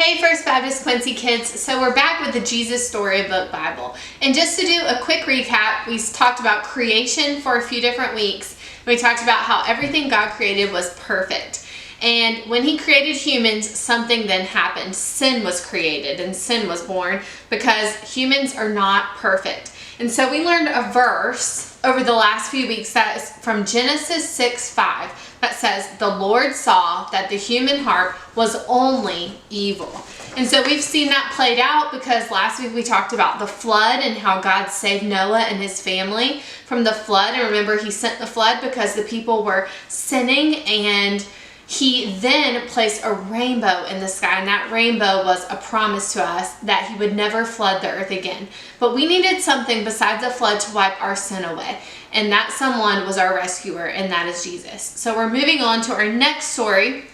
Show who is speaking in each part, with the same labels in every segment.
Speaker 1: Hey First Baptist Quincy kids, so we're back with the Jesus Storybook Bible. And just to do a quick recap, we talked about creation for a few different weeks. We talked about how everything God created was perfect. And when he created humans, something then happened. Sin was created and sin was born because humans are not perfect. And so we learned a verse over the last few weeks that is from Genesis 6:5 that says, "The Lord saw that the human heart was only evil." And so we've seen that played out because last week we talked about the flood and how God saved Noah and his family from the flood. And remember, he sent the flood because the people were sinning, and he then placed a rainbow in the sky, and that rainbow was a promise to us that he would never flood the earth again. But we needed something besides the flood to wipe our sin away, and that someone was our rescuer, and that is Jesus. So we're moving on to our next story.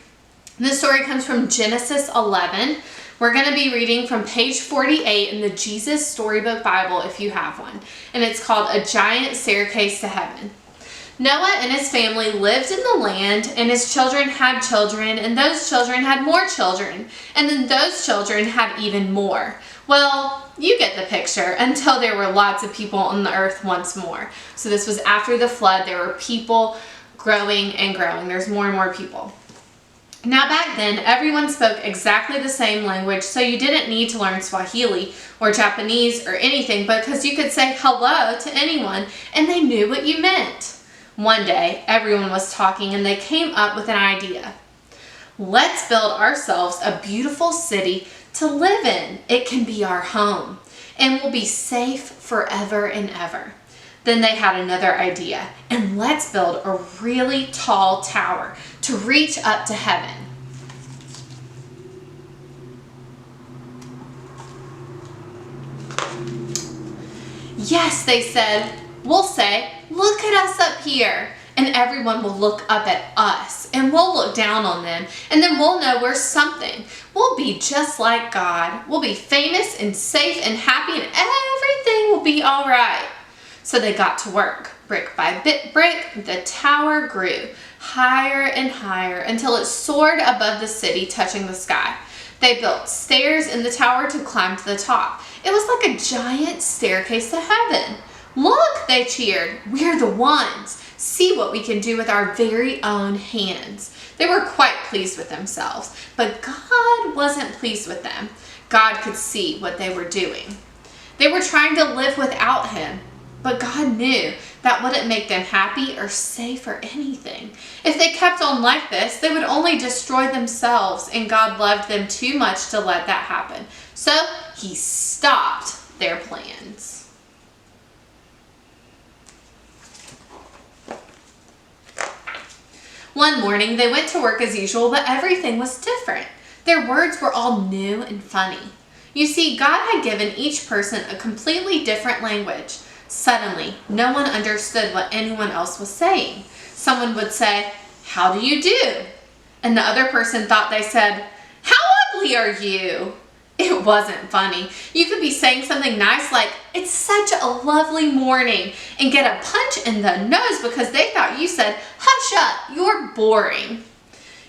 Speaker 1: This story comes from Genesis 11. We're going to be reading from page 48 in the Jesus Storybook Bible if you have one, and it's called A Giant Staircase to Heaven. Noah and his family lived in the land, and his children had children, and those children had more children, and then those children had even more. Well, you get the picture, until there were lots of people on the earth once more. So this was after the flood. There were people growing and growing. There's more and more people. Now back then, everyone spoke exactly the same language, so you didn't need to learn Swahili or Japanese or anything, because you could say hello to anyone, and they knew what you meant. One day, everyone was talking and they came up with an idea. Let's build ourselves a beautiful city to live in. It can be our home and we'll be safe forever and ever. Then they had another idea, and let's build a really tall tower to reach up to heaven. Yes, they said. We'll say, look at us up here, and everyone will look up at us, and we'll look down on them, and then we'll know we're something. We'll be just like God. We'll be famous and safe and happy, and everything will be all right. So they got to work. Brick by brick, the tower grew higher and higher until it soared above the city, touching the sky. They built stairs in the tower to climb to the top. It was like a giant staircase to heaven. Look, they cheered. We're the ones. See what we can do with our very own hands. They were quite pleased with themselves, but God wasn't pleased with them. God could see what they were doing. They were trying to live without him, but God knew that wouldn't make them happy or safe or anything. If they kept on like this, they would only destroy themselves, and God loved them too much to let that happen. So he stopped their plans. One morning, they went to work as usual, but everything was different. Their words were all new and funny. You see, God had given each person a completely different language. Suddenly, no one understood what anyone else was saying. Someone would say, "How do you do?" And the other person thought they said, "How ugly are you?" It wasn't funny. You could be saying something nice like, "It's such a lovely morning," and get a punch in the nose because they thought you said, "Hush up, you're boring."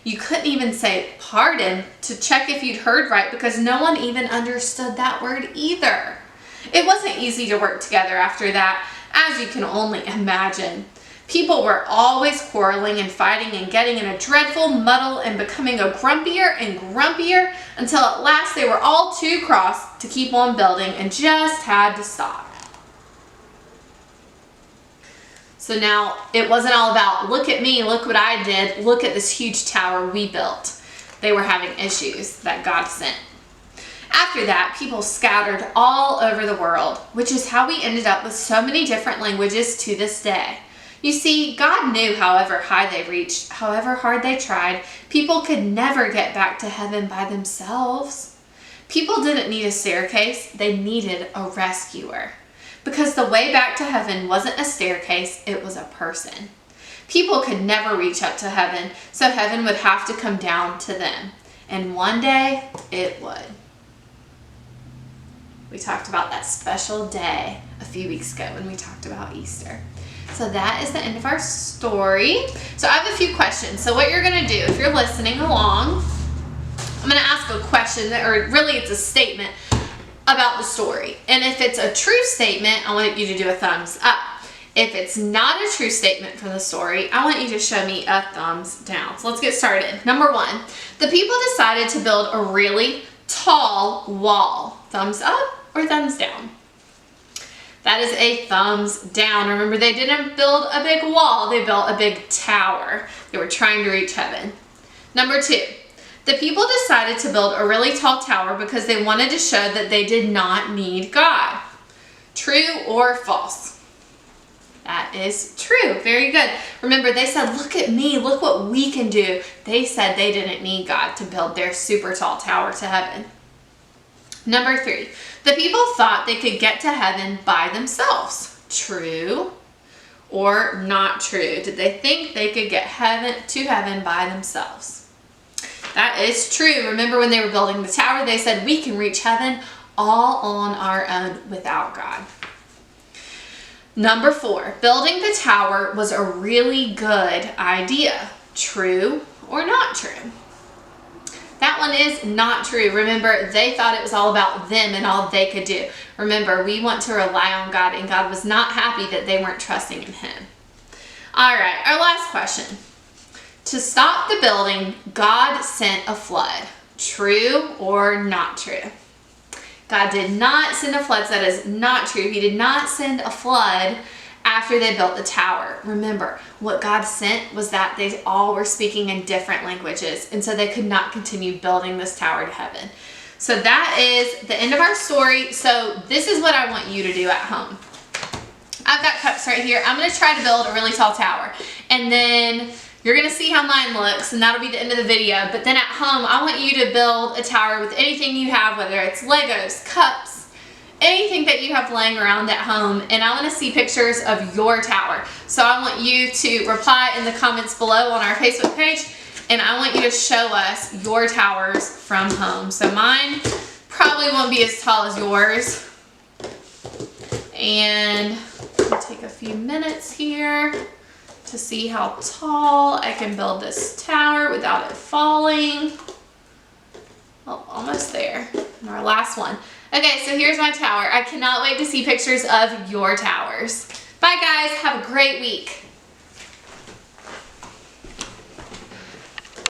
Speaker 1: You couldn't even say "pardon" to check if you'd heard right because no one even understood that word either. It wasn't easy to work together after that, as you can only imagine. People were always quarreling and fighting and getting in a dreadful muddle and becoming grumpier and grumpier until at last they were all too cross to keep on building and just had to stop. So now it wasn't all about, look at me, look what I did, look at this huge tower we built. They were having issues that God sent. After that, people scattered all over the world, which is how we ended up with so many different languages to this day. You see, God knew however high they reached, however hard they tried, people could never get back to heaven by themselves. People didn't need a staircase, they needed a rescuer. Because the way back to heaven wasn't a staircase, it was a person. People could never reach up to heaven, so heaven would have to come down to them. And one day, it would. We talked about that special day a few weeks ago when we talked about Easter. So that is the end of our story. So I have a few questions. So what you're going to do, if you're listening along, I'm going to ask a question, or really it's a statement about the story. And if it's a true statement, I want you to do a thumbs up. If it's not a true statement from the story, I want you to show me a thumbs down. So let's get started. Number 1, the people decided to build a really tall wall. Thumbs up or thumbs down? That is a thumbs down. Remember, they didn't build a big wall, they built a big tower. They were trying to reach heaven. Number 2, the people decided to build a really tall tower because they wanted to show that they did not need God. True or false? That is true. Very good. Remember, they said, look at me, look what we can do. They said they didn't need God to build their super tall tower to heaven. Number 3, the people thought they could get to heaven by themselves. True or not true? Did they think they could get to heaven by themselves? That is true. Remember, when they were building the tower, they said we can reach heaven all on our own without God. Number 4, building the tower was a really good idea. True or not true? That one is not true. Remember, they thought it was all about them and all they could do. Remember, we want to rely on God, and God was not happy that they weren't trusting in Him. All right, our last question. To stop the building, God sent a flood. True or not true? God did not send a flood, so that is not true. He did not send a flood after they built the tower. Remember, what God sent was that they all were speaking in different languages, and so they could not continue building this tower to heaven. So that is the end of our story. So this is what I want you to do at home. I've got cups right here. I'm going to try to build a really tall tower, and then you're going to see how mine looks, and that'll be the end of the video. But then at home, I want you to build a tower with anything you have, whether it's Legos, cups, anything that you have laying around at home. And I want to see pictures of your tower. So I want you to reply in the comments below on our Facebook page, and I want you to show us your towers from home. So mine probably won't be as tall as yours. And I'll take a few minutes here to see how tall I can build this tower without it falling. Oh, almost there. And our last one. Okay, so here's my tower. I cannot wait to see pictures of your towers. Bye guys, have a great week.